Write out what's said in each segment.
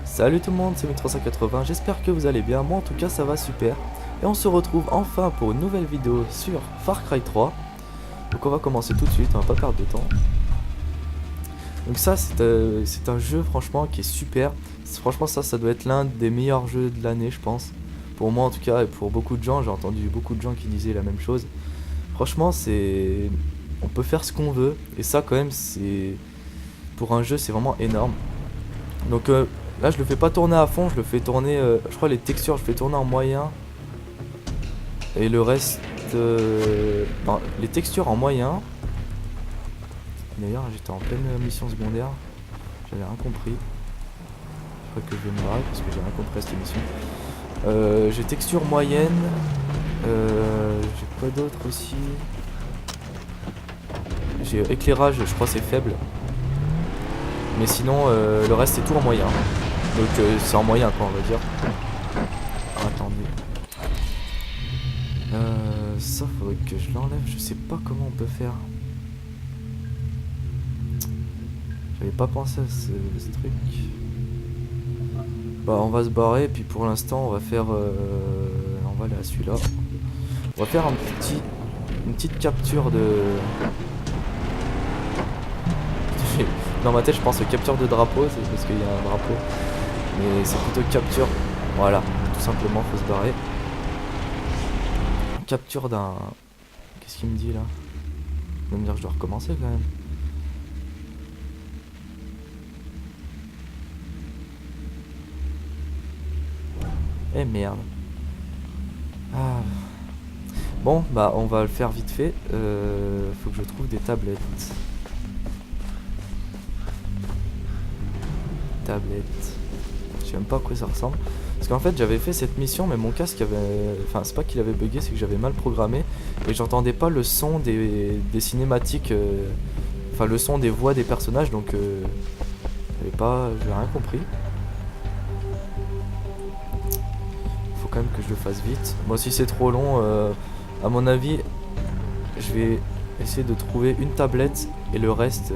Salut tout le monde, c'est Mi380, j'espère que vous allez bien, moi en tout cas ça va super. Et on se retrouve enfin pour une nouvelle vidéo sur Far Cry 3. Donc on va commencer tout de suite, on va pas perdre de temps. Donc ça c'est un jeu franchement qui est super. Franchement ça doit être l'un des meilleurs jeux de l'année je pense. Pour moi en tout cas et pour beaucoup de gens, j'ai entendu beaucoup de gens qui disaient la même chose. Franchement on peut faire ce qu'on veut et ça quand même c'est... Pour un jeu c'est vraiment énorme. Donc là je le fais pas tourner à fond, je le fais tourner, je crois les textures je fais tourner en moyen. Et le reste, non, les textures en moyen. D'ailleurs j'étais en pleine mission secondaire, j'avais rien compris. Je crois que je vais me barrer parce que j'ai rien compris à cette émission. J'ai texture moyenne, j'ai quoi d'autre aussi. J'ai éclairage, je crois c'est faible. Mais sinon le reste c'est tout en moyen. Donc c'est en moyen quoi on va dire. Attendez. Ça faudrait que je l'enlève, je sais pas comment on peut faire. J'avais pas pensé à ce truc. Bah on va se barrer et puis pour l'instant on va faire on va aller à celui-là. On va faire une petite capture de... Dans ma tête je pense capture de drapeau, c'est parce qu'il y a un drapeau. Mais c'est plutôt capture. Voilà, tout simplement faut se barrer. Capture d'un... Qu'est-ce qu'il me dit là? Il va me dire que je dois recommencer quand même. Eh merde. Ah. Bon bah on va le faire vite fait. Faut que je trouve des tablettes. Je sais même pas à quoi ça ressemble. Parce qu'en fait j'avais fait cette mission mais mon casque avait... Enfin c'est pas qu'il avait bugué, c'est que j'avais mal programmé. Et j'entendais pas le son des cinématiques. Enfin le son des voix des personnages donc... J'ai rien compris. Faut quand même que je le fasse vite. Moi si c'est trop long, à mon avis, je vais essayer de trouver une tablette et le reste...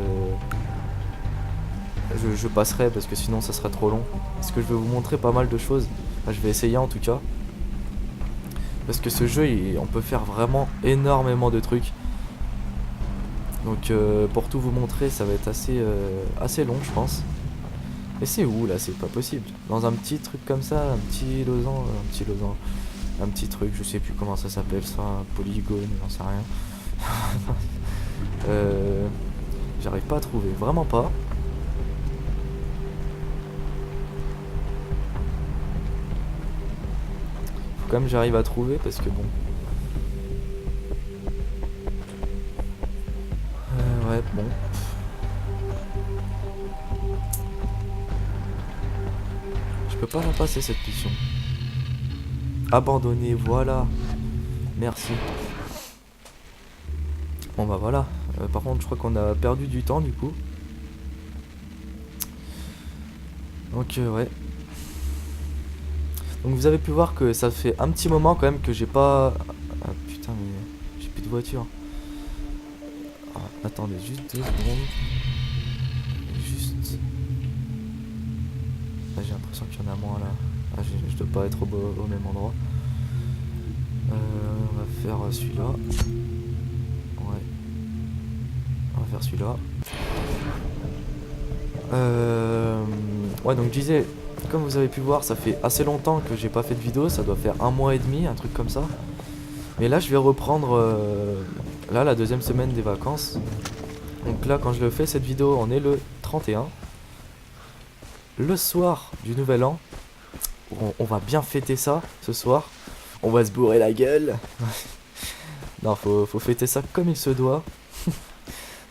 Je passerai parce que sinon ça serait trop long. Parce que je vais vous montrer pas mal de choses. Enfin, je vais essayer en tout cas. Parce que ce jeu, on peut faire vraiment énormément de trucs. Donc pour tout vous montrer, ça va être assez long je pense. Et c'est où là? C'est pas possible. Dans un petit truc comme ça, un petit losange, un petit truc, je sais plus comment ça s'appelle ça, un polygone, j'en sais rien. J'arrive pas à trouver, vraiment pas. Quand même j'arrive à trouver parce que bon. Ouais bon. Je peux pas la passer cette mission. Abandonner, voilà. Merci. Bon bah voilà. Par contre je crois qu'on a perdu du temps du coup. Donc ouais. Donc vous avez pu voir que ça fait un petit moment quand même que j'ai pas... Ah putain mais j'ai plus de voiture. Ah, attendez juste 2 secondes. Juste... Ah, j'ai l'impression qu'il y en a moins là. Ah, je dois pas être au même endroit. On va faire celui-là. Ouais. On va faire celui-là. Ouais donc je disais... Comme vous avez pu voir, ça fait assez longtemps que j'ai pas fait de vidéo, ça doit faire 1 mois et demi, un truc comme ça. Mais là je vais reprendre là la deuxième semaine des vacances. Donc là quand je le fais cette vidéo, on est le 31. Le soir du nouvel an. On va bien fêter ça ce soir. On va se bourrer la gueule. Non, faut fêter ça comme il se doit.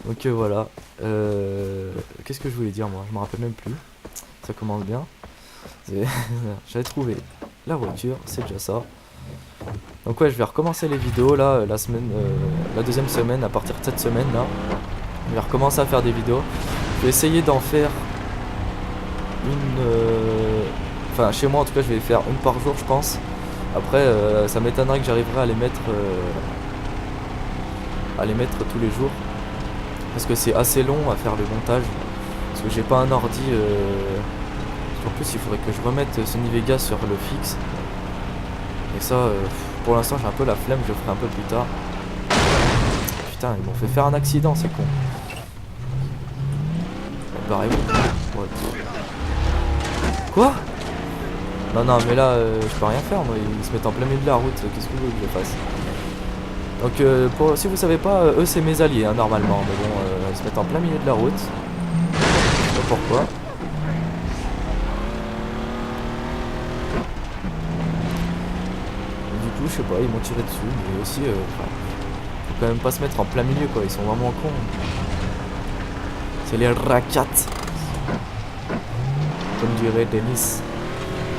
Donc voilà. Qu'est-ce que je voulais dire moi? Je me rappelle même plus. Ça commence bien. J'avais trouvé la voiture, c'est déjà ça. Donc ouais, je vais recommencer les vidéos là, la deuxième semaine, à partir de cette semaine là. Je vais recommencer à faire des vidéos. Je vais essayer d'en faire une... Enfin chez moi en tout cas je vais faire une par jour je pense. Après ça m'étonnerait que j'arriverai à les mettre tous les jours. parce que c'est assez long à faire le montage. Parce que j'ai pas un ordi. En plus, il faudrait que je remette Sony Vegas sur le fixe. Et ça, pour l'instant, j'ai un peu la flemme. Je le ferai un peu plus tard. Putain, ils m'ont fait faire un accident, c'est con. Barrez-vous. Ouais. Quoi? Non, non, mais là, je peux rien faire, moi. Ils se mettent en plein milieu de la route. Qu'est-ce que vous voulez que je fasse? Donc, si vous savez pas, eux, c'est mes alliés, hein, normalement. Mais bon, ils se mettent en plein milieu de la route. Je sais pas pourquoi. Du coup, je sais pas, ils m'ont tiré dessus. Mais aussi, faut quand même pas se mettre en plein milieu, quoi. Ils sont vraiment cons. C'est les raquettes. Comme dirait Denis.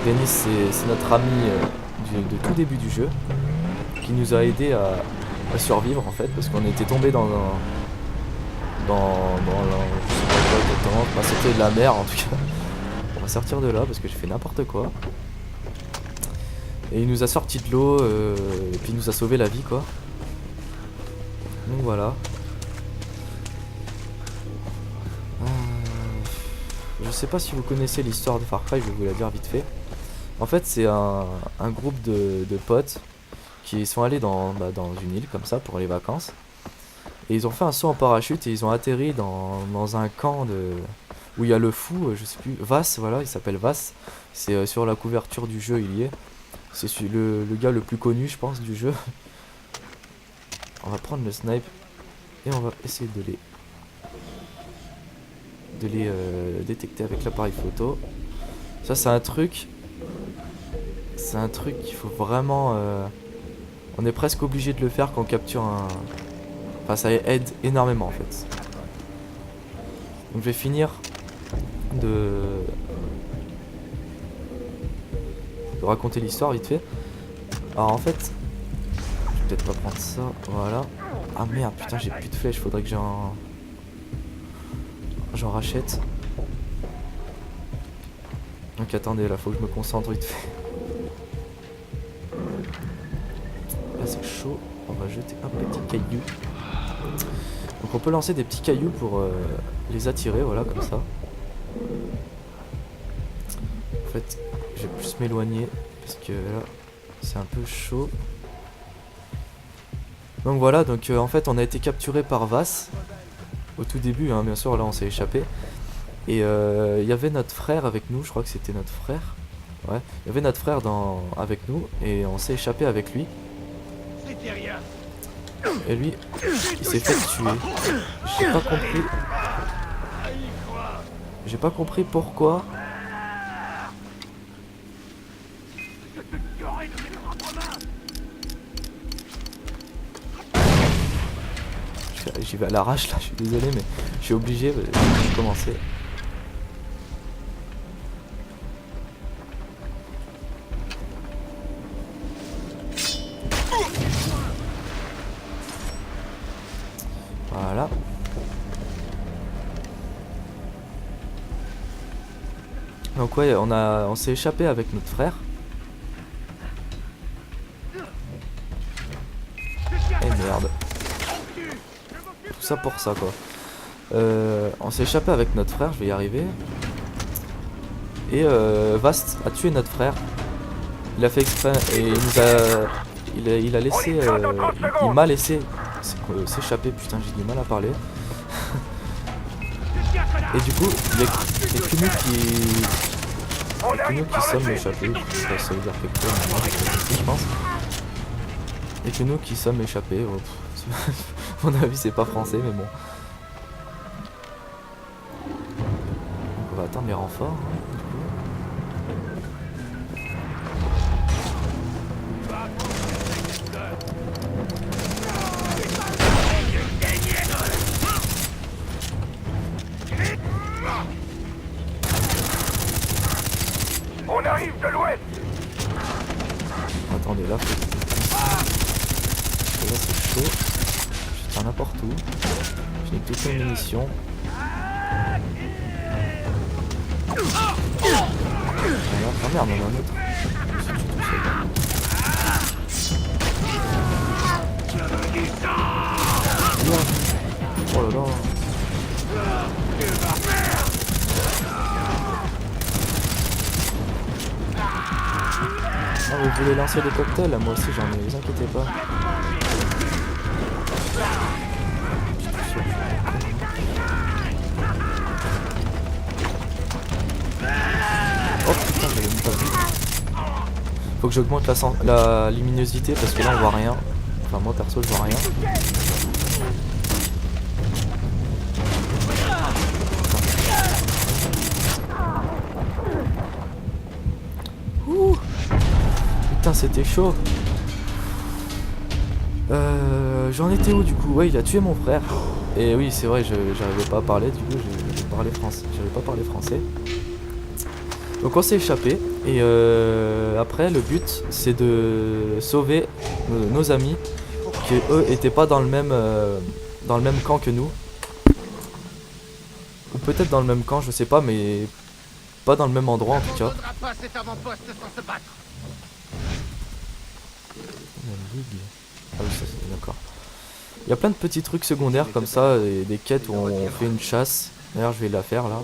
Denis, c'est notre ami de tout début du jeu, qui nous a aidé à survivre en fait, parce qu'on était tombé dans la, je sais pas quoi exactement, enfin, c'était de la mer en tout cas. On va sortir de là parce que j'ai fait n'importe quoi. Et il nous a sorti de l'eau et puis il nous a sauvé la vie quoi. Donc voilà. Je sais pas si vous connaissez l'histoire de Far Cry, je vais vous la dire vite fait. En fait, c'est un groupe de potes qui sont allés dans une île comme ça pour les vacances. Et ils ont fait un saut en parachute et ils ont atterri dans un camp où il y a le fou, je sais plus, Vass, voilà, il s'appelle Vass. C'est sur la couverture du jeu, il y est. C'est le gars le plus connu, je pense, du jeu. On va prendre le snipe et on va essayer de les détecter avec l'appareil photo. Ça, c'est un truc qu'il faut vraiment... on est presque obligé de le faire quand on capture un... Enfin, ça aide énormément en fait. Donc je vais finir de raconter l'histoire vite fait. Alors en fait, je vais peut-être pas prendre ça, voilà. Ah merde, putain, j'ai plus de flèches, faudrait que j'en rachète. Donc attendez, là faut que je me concentre vite fait. Là c'est chaud, on va jeter un petit caillou. Donc on peut lancer des petits cailloux pour les attirer, voilà, comme ça. En fait, je vais plus m'éloigner parce que là c'est un peu chaud. Donc voilà, donc en fait on a été capturé par Vass au tout début, hein, bien sûr, là on s'est échappé. Et il y avait notre frère avec nous, je crois que c'était notre frère. Ouais, il y avait notre frère avec nous et on s'est échappé avec lui. Et lui, il s'est fait tuer. J'ai pas compris. J'ai pas compris pourquoi. J'y vais à l'arrache là, je suis désolé mais je suis obligé de commencer. Voilà. Donc ouais, on s'est échappé avec notre frère. Et merde. Tout ça pour ça quoi. On s'est échappé avec notre frère, je vais y arriver. Et Vast a tué notre frère. Il a fait exprès et il a laissé, il m'a laissé s'échapper. Putain, j'ai du mal à parler. Et du coup, il y a Kunu qui somme m'échapper. Ça veut dire quelque chose, je pense. Et Kunu qui somme m'échapper. Oh, à mon avis, c'est pas français, mais bon. Donc on va attendre les renforts. On arrive de l'ouest. Attendez, là, faut... là c'est chaud. Je tire n'importe où. Je n'ai toutes mes munitions. Voilà. Ah merde, on en a un autre. Je suis tout seul. Oh là là. Ah, vous voulez lancer des cocktails? Moi aussi j'en ai, vous inquiétez pas. Oh putain, j'avais même pas vu. Faut que j'augmente la luminosité parce que là on voit rien. Enfin moi perso je vois rien. Ouh. Putain c'était chaud. J'en étais où du coup? Ouais, il a tué mon frère. Et oui c'est vrai, j'arrivais pas à parler, du coup j'ai parlé français. J'avais pas parlé français. Donc on s'est échappé et après le but c'est de sauver nos amis qui eux étaient pas dans le même camp que nous. Ou peut-être dans le même camp, je sais pas, mais pas dans le même endroit en tout cas. Ah oui, ça c'est d'accord. Il y a plein de petits trucs secondaires comme ça, et des quêtes où on fait une chasse. D'ailleurs je vais la faire là.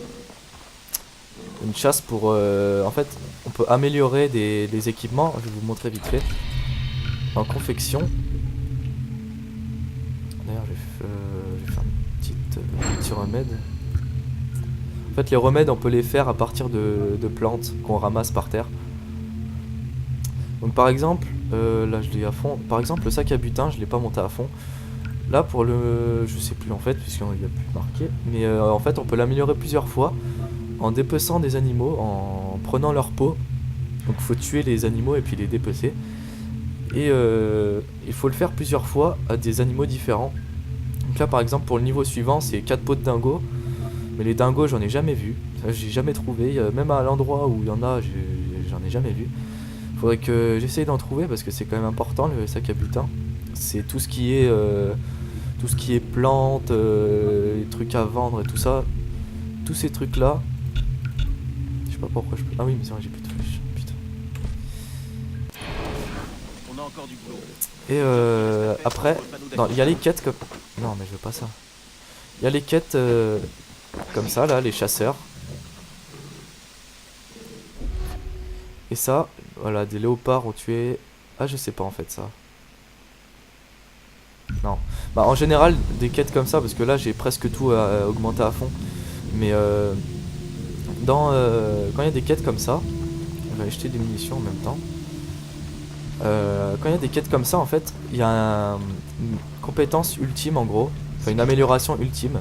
Une chasse pour... en fait, on peut améliorer des équipements. Je vais vous montrer vite fait. En confection. D'ailleurs, je vais faire un petit remède. En fait, les remèdes, on peut les faire à partir de plantes qu'on ramasse par terre. Donc par exemple, là je l'ai à fond. Par exemple, le sac à butin, je l'ai pas monté à fond. Là pour le... je sais plus en fait, puisqu'il n'y a plus marqué. Mais en fait, on peut l'améliorer plusieurs fois. En dépeçant des animaux, en prenant leur peau. Donc il faut tuer les animaux et puis les dépecer. Et il faut le faire plusieurs fois à des animaux différents. Donc là par exemple pour le niveau suivant c'est 4 peaux de dingo. Mais les dingos j'en ai jamais vu. J'ai jamais trouvé. Même à l'endroit où il y en a j'en ai jamais vu. Faudrait que j'essaye d'en trouver parce que c'est quand même important le sac à butin. C'est tout ce qui est plantes, les trucs à vendre et tout ça. Tous ces trucs là. Je sais pas pourquoi je peux... Ah oui mais c'est vrai j'ai plus de flèches. Putain. On a encore du boulot. Et après, non, il y a les quêtes comme... Non mais je veux pas ça. Il y a les quêtes comme ça là, les chasseurs. Et ça, voilà, des léopards ont tué... Ah je sais pas en fait ça. Non. Bah en général des quêtes comme ça, parce que là j'ai presque tout augmenté à fond. Mais quand il y a des quêtes comme ça, je vais acheter des munitions en même temps. Quand il y a des quêtes comme ça en fait, il y a une compétence ultime en gros, enfin une amélioration ultime,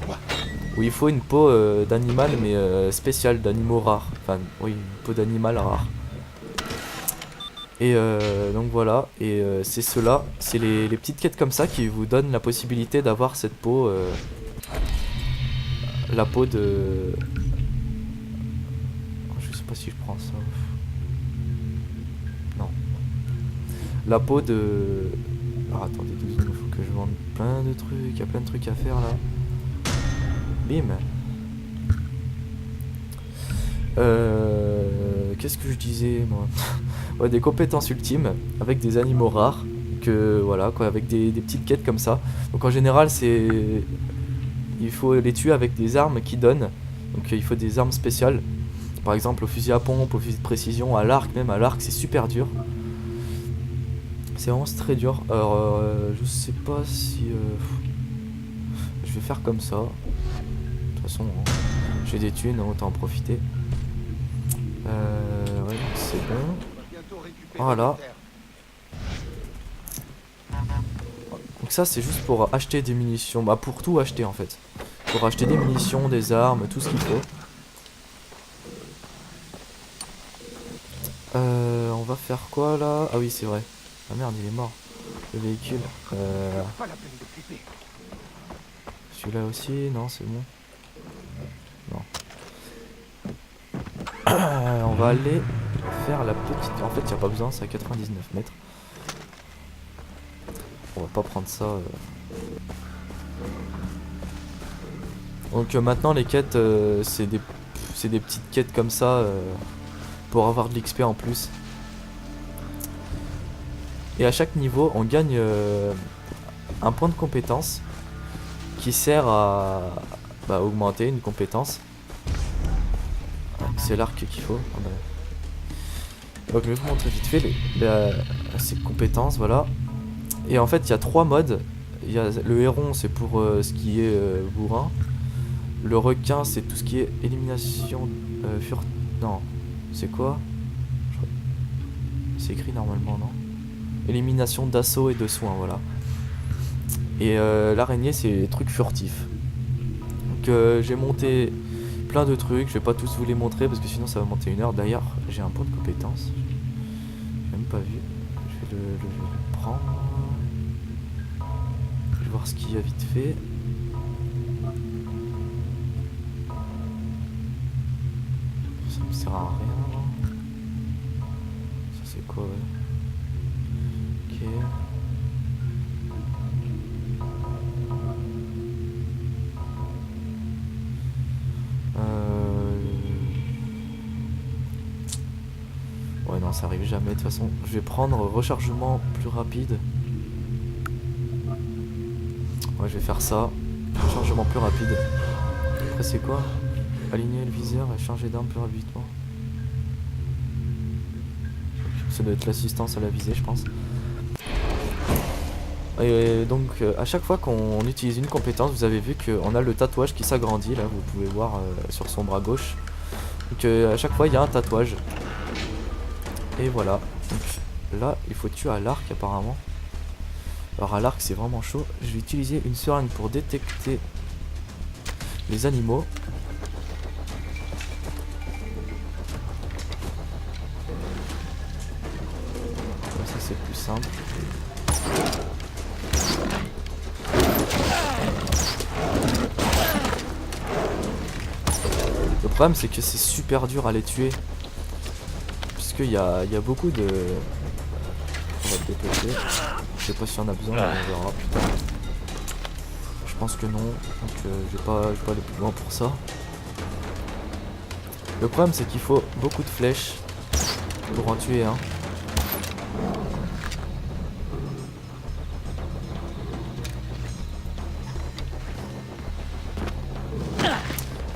où il faut une peau d'animal mais spéciale, d'animaux rares, enfin oui une peau d'animal rare. Et donc voilà, et c'est cela, c'est les petites quêtes comme ça qui vous donnent la possibilité d'avoir cette peau, la peau de... Je sais pas si je prends ça. Non. La peau de... Ah, attendez 2 secondes, il faut que je vende plein de trucs, il y a plein de trucs à faire là. Bim. Qu'est-ce que je disais moi? Ouais, des compétences ultimes avec des animaux rares, que voilà quoi, avec des petites quêtes comme ça. Donc en général c'est... Il faut les tuer avec des armes qui donnent. Donc il faut des armes spéciales. Par exemple au fusil à pompe, au fusil de précision, à l'arc, même à l'arc c'est super dur. C'est vraiment très dur. Alors je sais pas si... je vais faire comme ça. De toute façon hein, j'ai des thunes, autant en profiter. Ouais c'est bon. Voilà. Donc ça c'est juste pour acheter des munitions. Bah pour tout acheter en fait. Pour acheter des munitions, des armes, tout ce qu'il faut. On va faire quoi là? Ah oui c'est vrai. Ah merde il est mort. Le véhicule. Celui-là aussi, non c'est bon. Non. On va aller faire la petite... En fait il n'y a pas besoin, c'est à 99 mètres. On va pas prendre ça. Donc maintenant les quêtes c'est des petites quêtes comme ça pour avoir de l'XP en plus. Et à chaque niveau on gagne un point de compétence qui sert à bah, augmenter une compétence. C'est l'arc qu'il faut. Ah bah. Donc je vais vous montrer vite fait ces compétences, voilà. Et en fait il y a 3 modes. Il y a le héron, c'est pour ce qui est bourrin. Le requin, c'est tout ce qui est élimination non, c'est quoi? C'est écrit normalement, non? Élimination d'assaut et de soins, voilà. Et l'araignée, c'est les trucs furtifs. Donc j'ai monté plein de trucs, je vais pas tous vous les montrer parce que sinon ça va monter 1 heure. D'ailleurs, j'ai un point de compétence. J'ai même pas vu. Je vais le prendre. Je vais voir ce qu'il y a vite fait. Ça me sert à rien. Ça c'est quoi, ouais. Ok. Ouais non, ça arrive jamais de toute façon. Je vais prendre rechargement plus rapide. Ouais, je vais faire ça. Rechargement plus rapide. Après c'est quoi? Aligner le viseur et changer d'arme plus rapidement. Ça doit être l'assistance à la visée, je pense. Et donc à chaque fois qu'on utilise une compétence, vous avez vu qu'on a le tatouage qui s'agrandit. Là, vous pouvez voir sur son bras gauche. Donc à chaque fois, il y a un tatouage. Et voilà. Donc là, il faut tuer à l'arc apparemment. Alors à l'arc, c'est vraiment chaud. Je vais utiliser une seringue pour détecter les animaux. Comme ça, c'est plus simple. Le problème, c'est que c'est super dur à les tuer. Puisqu'il y a beaucoup de... On va le dépêcher. Je sais pas si on a besoin, mais on verra. Putain. Je pense que non. Donc je vais pas aller plus loin pour ça. Le problème, c'est qu'il faut beaucoup de flèches pour en tuer un.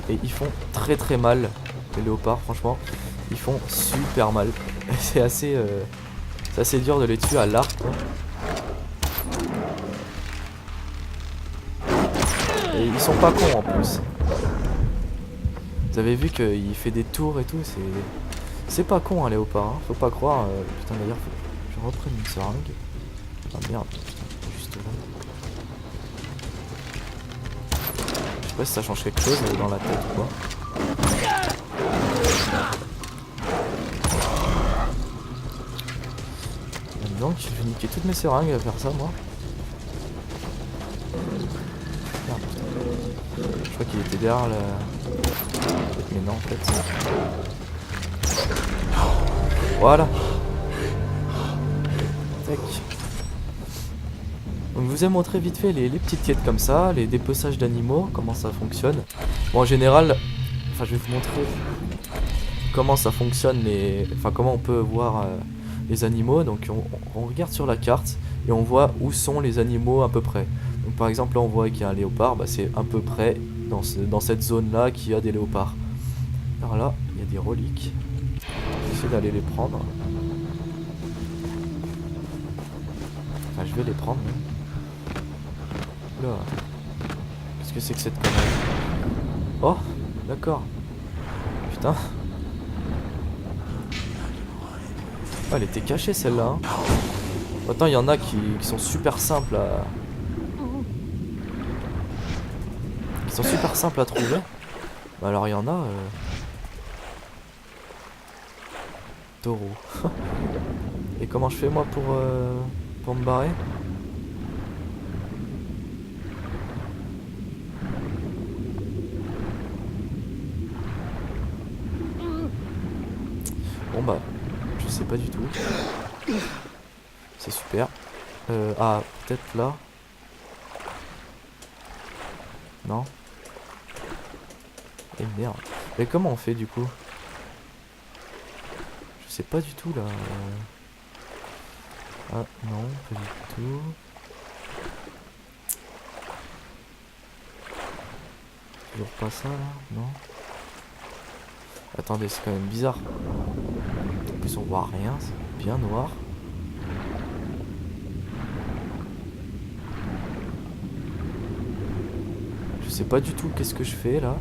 Et ils font très mal, les léopards, franchement. Ils font super mal. C'est assez dur de les tuer à l'arc, quoi. Et ils sont pas cons en plus. Vous avez vu qu'il fait des tours et tout, c'est pas con un léopard, hein. Faut pas croire. Putain, d'ailleurs, faut que je reprenne une seringue. Ah merde, putain, juste là. Je sais pas si ça change quelque chose dans la tête ou quoi. Donc je vais niquer toutes mes seringues à faire ça, moi. Merde. Je crois qu'il était derrière la... Mais non, en fait. Voilà. Tac. Donc je vous ai montré vite fait les petites quêtes comme ça, les dépeçages d'animaux, comment ça fonctionne. Bon, en général, enfin je vais vous montrer comment ça fonctionne, enfin comment on peut voir les animaux. Donc on regarde sur la carte et on voit où sont les animaux à peu près. Donc par exemple là on voit qu'il y a un léopard, bah, c'est à peu près dans cette zone là qu'il y a des léopards. Alors là il y a des reliques. J'essaie d'aller les prendre. Enfin je vais les prendre. Oula. Qu'est-ce que c'est que cette connerie? Oh, d'accord. Putain. Oh, elle était cachée celle-là. Hein. Autant il y en a qui sont super simples à... Qui sont super simples à trouver. Bah alors il y en a... Taureau. Et comment je fais moi pour me barrer? Bon bah, je sais pas du tout. C'est super. Ah, peut-être là. Non. Et merde. Mais comment on fait du coup? Je sais pas du tout là. Ah non, pas du tout. toujours pas ça là, non? Attendez, c'est quand même bizarre. En plus on voit rien, c'est bien noir. Je sais pas du tout qu'est-ce que je fais là.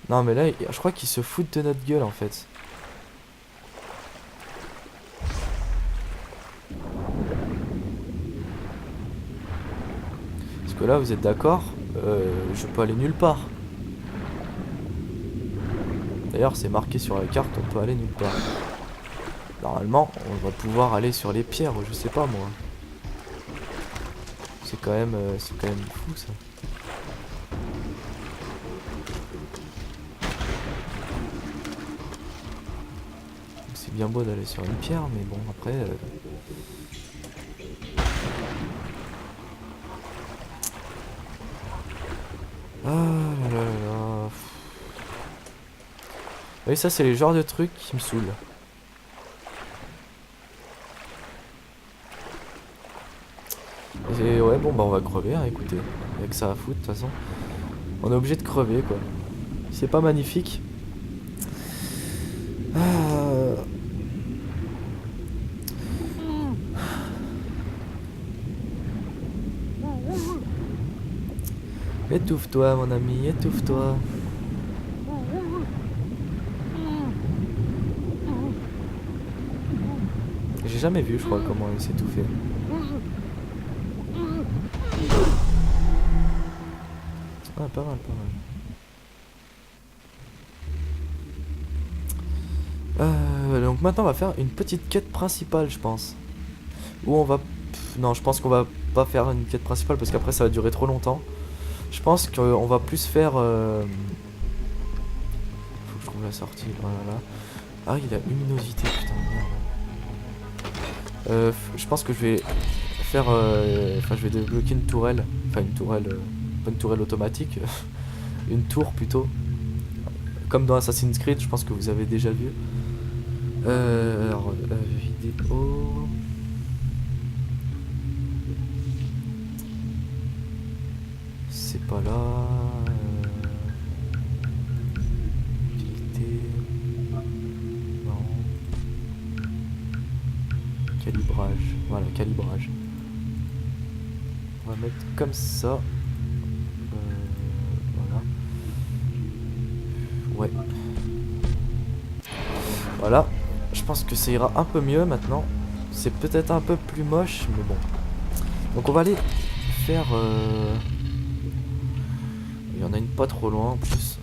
Non mais là, je crois qu'ils se foutent de notre gueule en fait. Parce que là, vous êtes d'accord, je peux aller nulle part. D'ailleurs, c'est marqué sur la carte, on peut aller nulle part. Normalement, on va pouvoir aller sur les pierres, je sais pas moi. C'est quand même fou ça. C'est bien beau d'aller sur une pierre, mais bon après. Ah là là là. Oui, ça c'est les genres de trucs qui me saoulent. Et ouais, bon bah on va crever, hein, écoutez. Avec ça à foutre de toute façon. On est obligé de crever quoi. C'est pas magnifique. Ah. Étouffe-toi mon ami, étouffe-toi. J'ai jamais vu, je crois, comment il s'étouffait. Ah, pas mal, pas mal. Donc maintenant, on va faire une petite quête principale, je pense. Où on va... non, je pense qu'on va pas faire une quête principale parce qu'après, ça va durer trop longtemps. Je pense qu'on va plus faire... Faut que je trouve la sortie, voilà. Ah, il a luminosité, putain de merde. Je pense que je vais faire... Enfin, je vais débloquer une tourelle. Enfin, une tourelle... pas une tourelle automatique. Une tour, plutôt. Comme dans Assassin's Creed, je pense que vous avez déjà vu. Alors, vidéo... C'est pas là... Utilité... Non... Calibrage... Voilà, calibrage. On va mettre comme ça. Voilà. Ouais. Voilà. Je pense que ça ira un peu mieux maintenant. C'est peut-être un peu plus moche, mais bon. Donc on va aller faire... Il y en a une pas trop loin en plus.